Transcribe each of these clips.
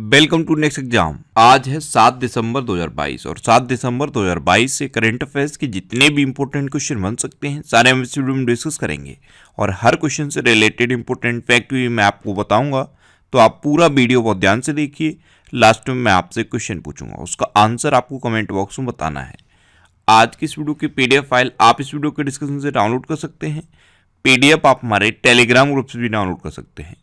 Welcome to next exam. आज है 7 दिसंबर 2022 और 7 दिसंबर 2022 से करंट अफेयर्स के जितने भी इंपॉर्टेंट क्वेश्चन बन सकते हैं सारे हम इस वीडियो में डिस्कस करेंगे और हर क्वेश्चन से रिलेटेड इंपॉर्टेंट फैक्ट भी मैं आपको बताऊंगा। तो आप पूरा वीडियो बहुत ध्यान से देखिए। लास्ट में मैं आपसे क्वेश्चन पूछूंगा, उसका आंसर आपको कमेंट बॉक्स में बताना है। आज की इस वीडियो की पीडीएफ फाइल आप इस वीडियो के डिस्क्रिप्शन से डाउनलोड कर सकते हैं। पीडीएफ आप हमारे टेलीग्राम ग्रुप से भी डाउनलोड कर सकते हैं।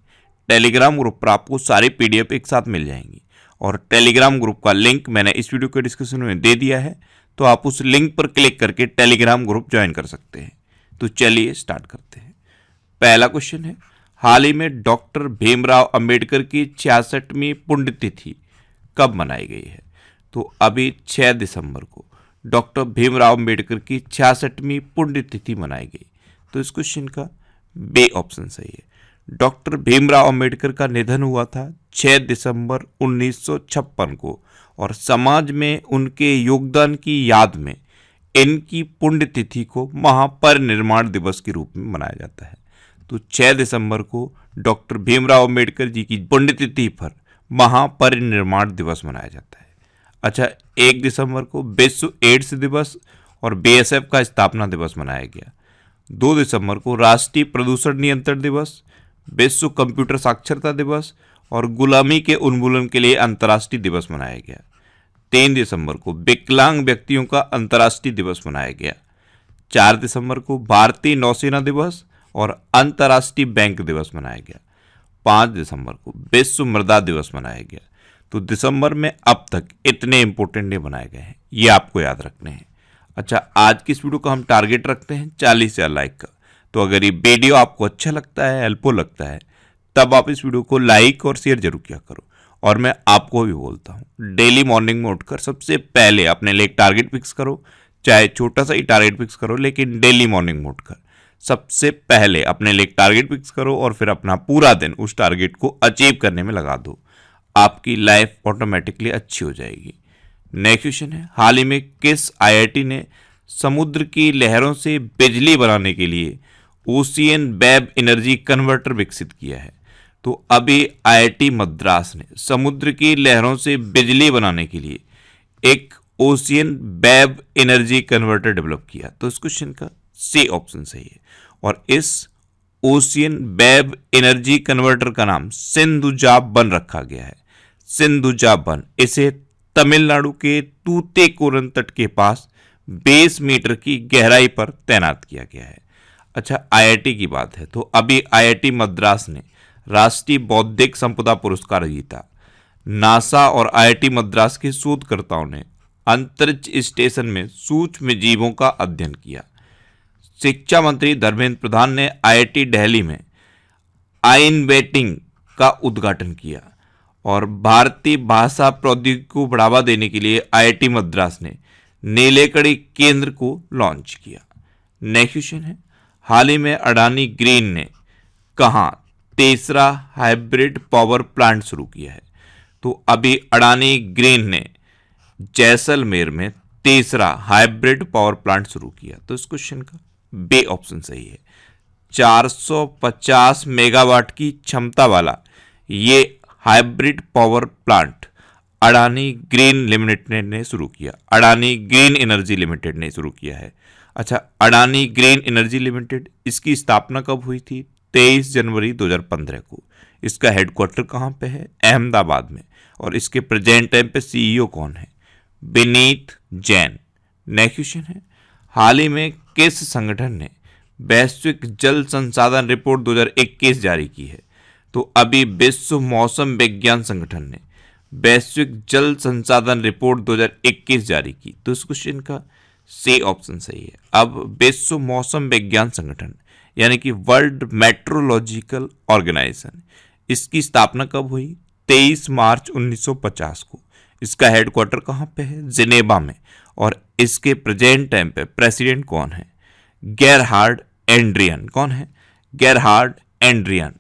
टेलीग्राम ग्रुप पर आपको सारी पीडीएफ एक साथ मिल जाएंगी और टेलीग्राम ग्रुप का लिंक मैंने इस वीडियो के डिस्क्रिप्शन में दे दिया है, तो आप उस लिंक पर क्लिक करके टेलीग्राम ग्रुप ज्वाइन कर सकते हैं। तो चलिए स्टार्ट करते हैं। पहला क्वेश्चन है, हाल ही में डॉक्टर भीमराव अंबेडकर की 66वीं पुण्यतिथि कब मनाई गई है? तो अभी 6 दिसंबर को डॉक्टर भीमराव अंबेडकर की 66वीं पुण्यतिथि मनाई गई। तो इस क्वेश्चन का बी ऑप्शन सही है। डॉक्टर भीमराव अंबेडकर का निधन हुआ था 6 दिसंबर 1956 को और समाज में उनके योगदान की याद में इनकी पुण्यतिथि को महापरिनिर्वाण दिवस के रूप में मनाया जाता है। तो 6 दिसंबर को डॉक्टर भीमराव अंबेडकर जी की पुण्यतिथि पर महापरिनिर्वाण दिवस मनाया जाता है। अच्छा, 1 दिसंबर को विश्व एड्स दिवस और बीएसएफ का स्थापना दिवस मनाया गया। 2 दिसंबर को राष्ट्रीय प्रदूषण नियंत्रण दिवस, विश्व कंप्यूटर साक्षरता दिवस और गुलामी के उन्मूलन के लिए अंतर्राष्ट्रीय दिवस मनाया गया। 3 दिसंबर को विकलांग व्यक्तियों का अंतर्राष्ट्रीय दिवस मनाया गया। 4 दिसंबर को भारतीय नौसेना दिवस और अंतर्राष्ट्रीय बैंक दिवस मनाया गया। 5 दिसंबर को विश्व मृदा दिवस मनाया गया। तो दिसंबर में अब तक इतने इंपॉर्टेंट डे बनाए गए हैं, ये आपको याद रखने हैं। अच्छा, आज की इस वीडियो का हम टारगेट रखते हैं 40,000 लाइक का। तो अगर ये वीडियो आपको अच्छा लगता है, हेल्पफुल लगता है, तब आप इस वीडियो को लाइक और शेयर जरूर किया करो। और मैं आपको भी बोलता हूँ, डेली मॉर्निंग में उठकर सबसे पहले अपने लिए एक टारगेट फिक्स करो। चाहे छोटा सा ही टारगेट फिक्स करो, लेकिन डेली मॉर्निंग में उठकर सबसे पहले अपने लिए एक टारगेट फिक्स करो और फिर अपना पूरा दिन उस टारगेट को अचीव करने में लगा दो। आपकी लाइफ ऑटोमेटिकली अच्छी हो जाएगी। नेक्स्ट क्वेश्चन है, हाल ही में किस आईआईटी ने समुद्र की लहरों से बिजली बनाने के लिए ओशियन वेव एनर्जी कन्वर्टर विकसित किया है? तो अभी आईआईटी मद्रास ने समुद्र की लहरों से बिजली बनाने के लिए एक ocean wave energy converter develop किया। तो इस क्वेश्चन का सी ऑप्शन सही है और इस ओशियन वेव एनर्जी कन्वर्टर का नाम सिंधुजा वन रखा गया है। सिंधुजा वन, इसे तमिलनाडु के तूतेकोरन तट के पास 20 मीटर की गहराई पर तैनात किया गया है। अच्छा, आईआईटी की बात है तो अभी आईआईटी मद्रास ने राष्ट्रीय बौद्धिक संपदा पुरस्कार जीता। नासा और आईआईटी मद्रास के शोधकर्ताओं ने अंतरिक्ष स्टेशन में सूक्ष्म जीवों का अध्ययन किया। शिक्षा मंत्री धर्मेंद्र प्रधान ने आईआईटी दिल्ली में आइनवेटिंग का उद्घाटन किया और भारतीय भाषा प्रौद्योगिकी को बढ़ावा देने के लिए आईआईटी मद्रास ने नीलेकणी केंद्र को लॉन्च किया। नेक्स्ट क्वेश्चन है, हाल ही में अडानी ग्रीन ने कहां तीसरा हाइब्रिड पावर प्लांट शुरू किया है? तो अभी अडानी ग्रीन ने जैसलमेर में तीसरा हाइब्रिड पावर प्लांट शुरू किया। तो इस क्वेश्चन का बी ऑप्शन सही है। 450 मेगावाट की क्षमता वाला ये hybrid power plant Adani green limited ने शुरू किया। अडानी ग्रीन एनर्जी लिमिटेड ने शुरू किया है। अच्छा, अडानी ग्रीन एनर्जी लिमिटेड, इसकी स्थापना कब हुई थी? 23 जनवरी 2015 को। इसका हेडक्वार्टर कहाँ पे है? अहमदाबाद में। और इसके प्रेजेंट टाइम पे सीईओ कौन है? विनीत जैन। नेक्स्ट क्वेश्चन है, हाल ही में किस संगठन ने वैश्विक जल संसाधन रिपोर्ट 2021 जारी की है? तो अभी विश्व मौसम विज्ञान संगठन ने वैश्विक जल संसाधन रिपोर्ट 2021 जारी की। तो इस क्वेश्चन का सी ऑप्शन सही है। अब विश्व मौसम विज्ञान संगठन यानी कि वर्ल्ड मेट्रोलॉजिकल ऑर्गेनाइजेशन, इसकी स्थापना कब हुई? 23 मार्च 1950 को। इसका हेडक्वार्टर कहाँ पे है? जिनेवा में। और इसके प्रेजेंट टाइम पे प्रेसिडेंट कौन है? Gerhard Adrian. कौन है? Gerhard Adrian.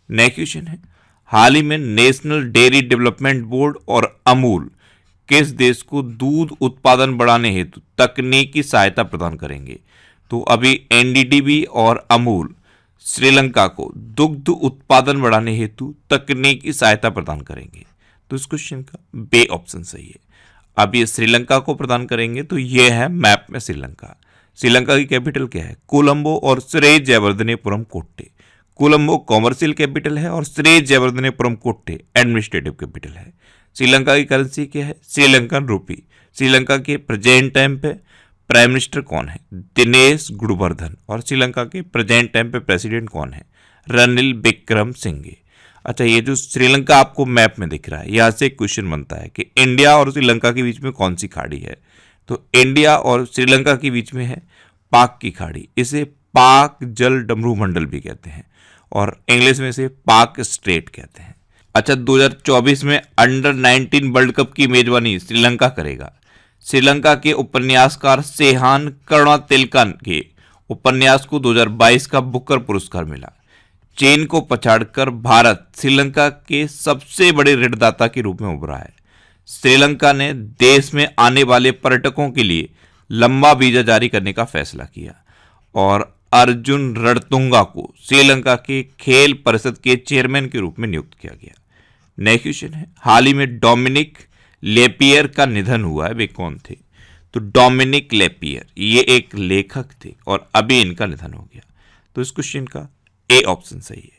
नेक्स्ट क्वेश्चन है, हाल ही में नेशनल डेयरी डेवलपमेंट बोर्ड और अमूल किस देश को दूध उत्पादन बढ़ाने हेतु तकनीकी सहायता प्रदान करेंगे? तो अभी एनडीडीबी और अमूल श्रीलंका को दुग्ध उत्पादन बढ़ाने हेतु तकनीकी सहायता प्रदान करेंगे। तो इस क्वेश्चन का बे ऑप्शन सही है। अब ये श्रीलंका को प्रदान करेंगे तो ये है मैप में श्रीलंका। श्रीलंका की कैपिटल क्या है? कोलंबो और श्री जयवर्धनेपुरम कोट्टे। कोलंबो कॉमर्शियल कैपिटल है और श्री जयवर्धनेपुरम कोट्टे एडमिनिस्ट्रेटिव कैपिटल है। श्रीलंका की करेंसी क्या है? श्रीलंकन रूपी। श्रीलंका के प्रेजेंट टाइम पे प्राइम मिनिस्टर कौन है? दिनेश गुणवर्धन। और श्रीलंका के प्रेजेंट टाइम पे प्रेसिडेंट कौन है? रनिल विक्रमसिंघे। अच्छा, ये जो श्रीलंका आपको मैप में दिख रहा है, यहाँ से एक क्वेश्चन बनता है कि इंडिया और श्रीलंका के बीच में कौन सी खाड़ी है? तो इंडिया और श्रीलंका के बीच में है पाक की खाड़ी। इसे पाक जल डमरू मंडल भी कहते हैं और इंग्लिश में इसे पाक स्ट्रेट कहते हैं। अच्छा, 2024 में अंडर 19 वर्ल्ड कप की मेजबानी श्रीलंका करेगा। श्रीलंका के उपन्यासकार सेहान करुणातिलकन के उपन्यास को 2022 का बुकर पुरस्कार मिला। चीन को पछाड़कर भारत श्रीलंका के सबसे बड़े ऋणदाता के रूप में उभरा है। श्रीलंका ने देश में आने वाले पर्यटकों के लिए लंबा वीजा जारी करने का फैसला किया और अर्जुन रणतुंगा को श्रीलंका के खेल परिषद के चेयरमैन के रूप में नियुक्त किया गया। नेक्स्ट क्वेश्चन है, हाल ही में डोमिनिक लेपियर का निधन हुआ है, वे कौन थे? तो डोमिनिक लेपियर ये एक लेखक थे और अभी इनका निधन हो गया। तो इस क्वेश्चन का ए ऑप्शन सही है।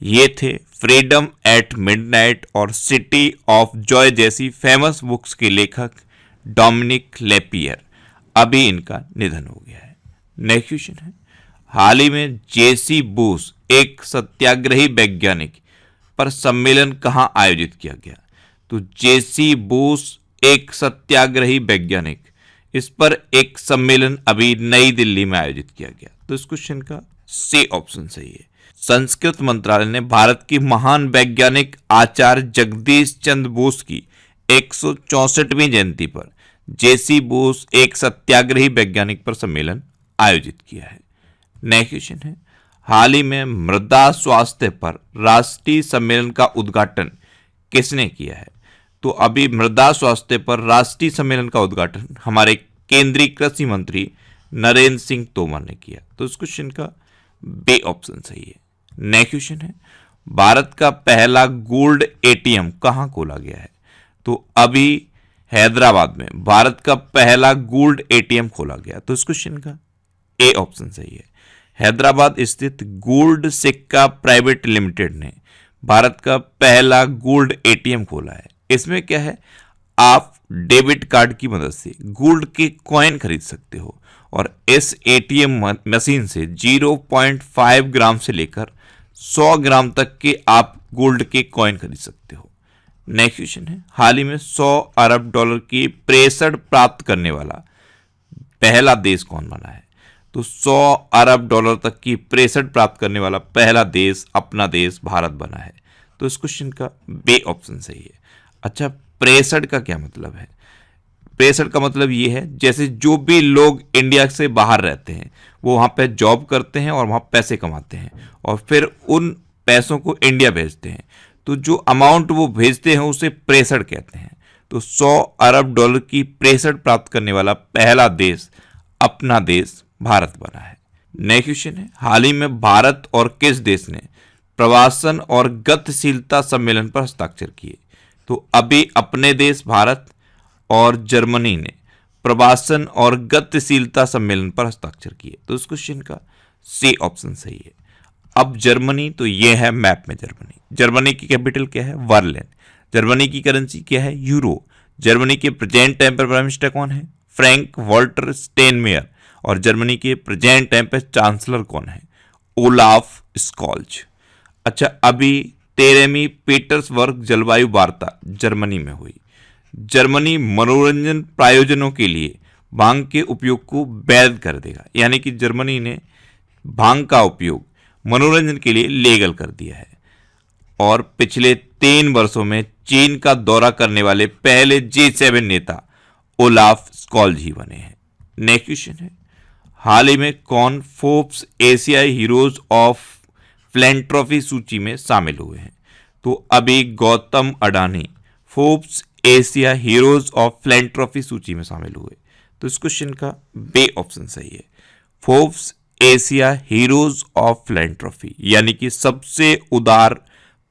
ये थे फ्रीडम एट मिडनाइट और सिटी ऑफ जॉय जैसी फेमस बुक्स के लेखक डोमिनिक लेपियर, अभी इनका निधन हो गया है। नेक्स्ट क्वेश्चन है, हाल ही में जेसी बोस एक सत्याग्रही वैज्ञानिक पर सम्मेलन कहां आयोजित किया गया? तो जेसी बोस एक सत्याग्रही वैज्ञानिक, इस पर एक सम्मेलन अभी नई दिल्ली में आयोजित किया गया। तो इस क्वेश्चन का सी ऑप्शन सही है। संस्कृत मंत्रालय ने भारत की महान वैज्ञानिक आचार्य जगदीश चंद्र बोस की 164वीं जयंती पर जेसी बोस एक सत्याग्रही वैज्ञानिक पर सम्मेलन आयोजित किया है। नेक्स्ट क्वेश्चन है, हाल ही में मृदा स्वास्थ्य पर राष्ट्रीय सम्मेलन का उद्घाटन किसने किया है? तो अभी मृदा स्वास्थ्य पर राष्ट्रीय सम्मेलन का उद्घाटन हमारे केंद्रीय कृषि मंत्री नरेंद्र सिंह तोमर ने किया। तो इस क्वेश्चन का बे ऑप्शन सही है। नेक्स्ट क्वेश्चन है, भारत का पहला गोल्ड एटीएम कहां खोला गया है? तो अभी हैदराबाद में भारत का पहला गोल्ड एटीएम खोला गया। तो इस क्वेश्चन का ए ऑप्शन सही है। हैदराबाद स्थित गोल्ड सिक्का प्राइवेट लिमिटेड ने भारत का पहला गोल्ड एटीएम खोला है। इसमें क्या है, आप डेबिट कार्ड की मदद से गोल्ड के कॉइन खरीद सकते हो और इस एटीएम मशीन से 0.5 ग्राम से लेकर 100 ग्राम तक के आप गोल्ड के कॉइन खरीद सकते हो। नेक्स्ट क्वेश्चन है, हाल ही में 100 अरब डॉलर की प्रेषण प्राप्त करने वाला पहला देश कौन बना है? तो 100 अरब डॉलर तक की प्रेषण प्राप्त करने वाला पहला देश अपना देश भारत बना है। तो इस क्वेश्चन का बे ऑप्शन सही है। अच्छा, प्रेषण का क्या मतलब है? प्रेषण का मतलब ये है, जैसे जो भी लोग इंडिया से बाहर रहते हैं वो वहाँ पे जॉब करते हैं और वहाँ पैसे कमाते हैं और फिर उन पैसों को इंडिया भेजते हैं, तो जो अमाउंट वो भेजते हैं उसे प्रेषण कहते हैं। तो 100 अरब डॉलर की प्रेषण प्राप्त करने वाला पहला देश अपना देश भारत बना है। नेक्स्ट क्वेश्चन है, हाल ही में भारत और किस देश ने प्रवासन और गतिशीलता सम्मेलन पर हस्ताक्षर किए? तो अभी अपने देश भारत और जर्मनी ने प्रवासन और गतिशीलता सम्मेलन पर हस्ताक्षर किए। तो इस क्वेश्चन का सी ऑप्शन सही है। अब जर्मनी, तो ये है मैप में जर्मनी। जर्मनी की कैपिटल क्या है? बर्लिन। जर्मनी की करेंसी क्या है? यूरो। जर्मनी के प्रेजेंट टाइम पर प्राइम मिनिस्टर कौन है? Frank Walter Steinmeier. और जर्मनी के प्रेजेंट टाइम पर चांसलर कौन है? Olaf Scholz. अच्छा, अभी 13वीं पीटर्सबर्ग जलवायु वार्ता जर्मनी में हुई। जर्मनी मनोरंजन प्रायोजनों के लिए भांग के उपयोग को वैध कर देगा, यानी कि जर्मनी ने भांग का उपयोग मनोरंजन के लिए लीगल कर दिया है। और पिछले 3 वर्षों में चीन का दौरा करने वाले पहले G7 नेता ओलाफ स्कॉल्ज ही बने हैं। नेक्स्ट क्वेश्चन है, हाल ही में कौन फोर्ब्स एशियाई हीरोज ऑफ फिलैंथ्रोपी सूची में शामिल हुए हैं? तो अभी Gautam Adani Forbes Asia heroes of philanthropy सूची में शामिल हुए। तो इस क्वेश्चन का बे ऑप्शन सही है। Forbes Asia heroes of philanthropy यानी कि सबसे उदार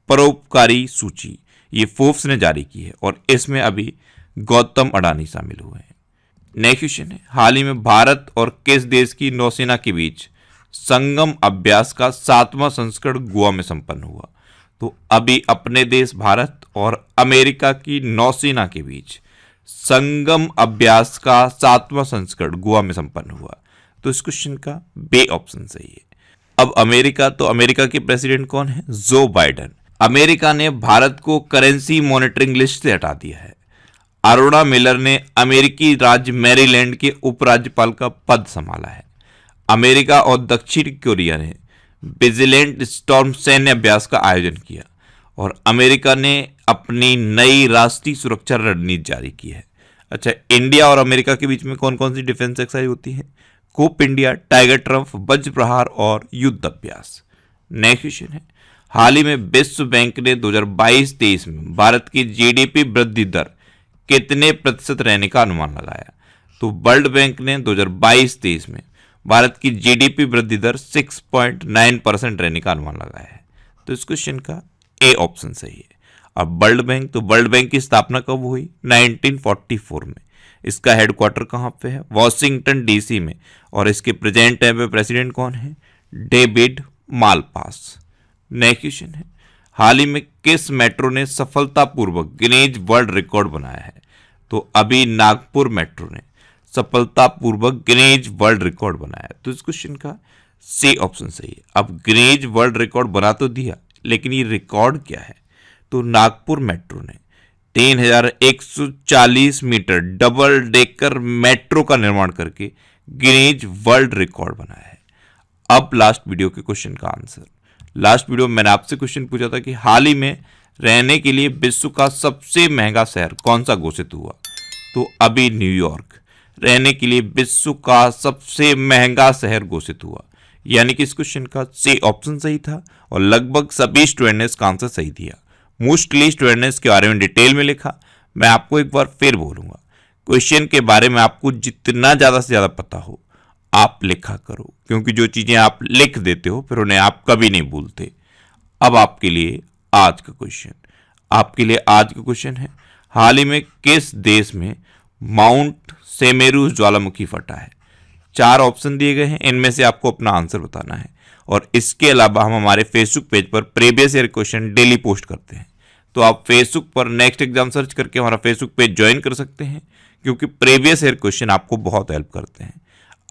परोपकारी सूची, ये फोर्ब्स ने जारी की है और इसमें अभी गौतम अडानी शामिल हुए हैं। नेक्स्ट क्वेश्चन है, हाल ही में भारत और किस देश की नौसेना के बीच संगम अभ्यास का 7वां संस्करण गोवा में संपन्न हुआ? तो अभी अपने देश भारत और अमेरिका की नौसेना के बीच संगम अभ्यास का 7वां संस्करण गोवा में संपन्न हुआ। तो इस क्वेश्चन का बे ऑप्शन सही है। अब अमेरिका, तो अमेरिका के प्रेसिडेंट कौन है? Joe Biden. अमेरिका ने भारत को करेंसी मॉनिटरिंग लिस्ट से हटा दिया है। अरुणा मिलर ने अमेरिकी राज्य मैरीलैंड के उपराज्यपाल का पद संभाला है। अमेरिका और दक्षिण कोरिया ने विजिलेंट स्टॉर्म सैन्य अभ्यास का आयोजन किया और अमेरिका ने अपनी नई राष्ट्रीय सुरक्षा रणनीति जारी की है। अच्छा, इंडिया और अमेरिका के बीच में कौन कौन सी डिफेंस एक्सरसाइज होती है? कोप इंडिया, टाइगर ट्रम्प, वज्र प्रहार और युद्ध अभ्यास। नेक्स्ट क्वेश्चन है, हाल ही में विश्व बैंक ने 2022-23 में भारत की जीडीपी वृद्धि दर कितने प्रतिशत रहने का अनुमान लगाया? तो वर्ल्ड बैंक ने 2022-23 में भारत की जीडीपी वृद्धि दर 6.9% रहने का अनुमान लगाया है। तो इस क्वेश्चन का ए ऑप्शन सही है। अब वर्ल्ड बैंक, तो वर्ल्ड बैंक की स्थापना कब हुई? 1944 में। इसका हेडक्वार्टर कहाँ पे है? वॉशिंगटन डीसी में। और इसके प्रेजेंट टाइम पे प्रेसिडेंट कौन है? David Malpass. नेक्स्ट क्वेश्चन है, हाल ही में किस मेट्रो ने सफलतापूर्वक गिनीज वर्ल्ड रिकॉर्ड बनाया है? तो अभी नागपुर मेट्रो ने सफलतापूर्वक गिनीज वर्ल्ड रिकॉर्ड बनाया है। तो इस क्वेश्चन का सी ऑप्शन सही है। अब गिनीज वर्ल्ड रिकॉर्ड बना तो दिया, लेकिन ये रिकॉर्ड क्या है? तो नागपुर मेट्रो ने 3140 मीटर डबल डेकर मेट्रो का निर्माण करके गिनीज वर्ल्ड रिकॉर्ड बनाया है। अब लास्ट वीडियो के क्वेश्चन का आंसर। लास्ट वीडियो में मैंने आपसे क्वेश्चन पूछा था कि हाल ही में रहने के लिए विश्व का सबसे महंगा शहर कौन सा घोषित हुआ? तो अभी न्यूयॉर्क रहने के लिए विश्व का सबसे महंगा शहर घोषित हुआ। यानी कि इस क्वेश्चन का सी ऑप्शन सही था और लगभग सभी स्टूडेंट ने इसका आंसर सही दिया। मोस्टली स्टूडेंट ने इसके बारे में डिटेल में लिखा। मैं आपको एक बार फिर बोलूंगा, क्वेश्चन के बारे में आपको जितना ज़्यादा से ज़्यादा पता हो आप लिखा करो, क्योंकि जो चीज़ें आप लिख देते हो फिर उन्हें आप कभी नहीं भूलते। अब आपके लिए आज का क्वेश्चन है, हाल ही में किस देश में माउंट सेमेरू ज्वालामुखी फटा है? 4 ऑप्शन दिए गए हैं, इनमें से आपको अपना आंसर बताना है। और इसके अलावा हम हमारे फेसबुक पेज पर previous year question daily post करते हैं, तो आप फेसबुक पर नेक्स्ट एग्जाम सर्च करके हमारा फेसबुक पेज ज्वाइन कर सकते हैं, क्योंकि प्रीवियस ईयर क्वेश्चन आपको बहुत हेल्प करते हैं।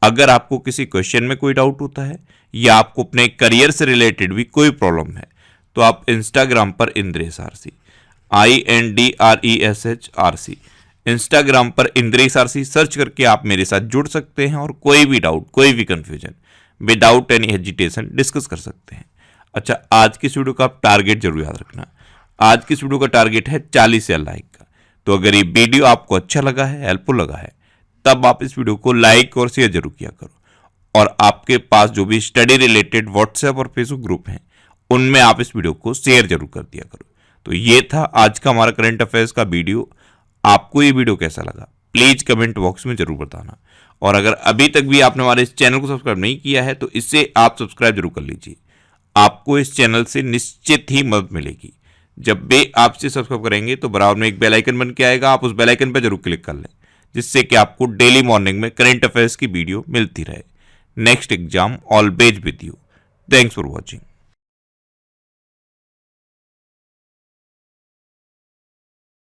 अगर आपको किसी क्वेश्चन में कोई डाउट होता है या आपको अपने करियर से रिलेटेड भी कोई प्रॉब्लम है, तो आप इंस्टाग्राम पर इंद्रेश आरसी, INDRESH इंस्टाग्राम पर इंद्रेश आरसी सर्च करके आप मेरे साथ जुड़ सकते हैं और कोई भी डाउट, कोई भी confusion without any hesitation discuss कर सकते हैं। अच्छा, आज की इस वीडियो का आप टारगेट जरूर याद रखना। आज की इस वीडियो का टारगेट है 40,000 लाइक का। तो अगर ये वीडियो आपको अच्छा लगा है, हेल्पफुल लगा है, तब आप इस वीडियो को लाइक और शेयर जरूर किया करो। और आपके पास जो भी स्टडी रिलेटेड व्हाट्सएप और फेसबुक ग्रुप हैं, उनमें आप इस वीडियो को शेयर जरूर कर दिया करो। तो ये था आज का हमारा करंट अफेयर्स का वीडियो। आपको ये वीडियो कैसा लगा प्लीज कमेंट बॉक्स में जरूर बताना। और अगर अभी तक भी आपने हमारे इस चैनल को सब्सक्राइब नहीं किया है, तो इससे आप सब्सक्राइब जरूर कर लीजिए। आपको इस चैनल से निश्चित ही मदद मिलेगी। जब भी आप इसे सब्सक्राइब करेंगे तो बराबर में एक बेल आइकन बन के आएगा, आप उस बेल आइकन पर जरूर क्लिक कर लें, जिससे कि आपको डेली मॉर्निंग में करंट अफेयर्स की वीडियो मिलती रहे। Next exam always with you. Thanks for watching.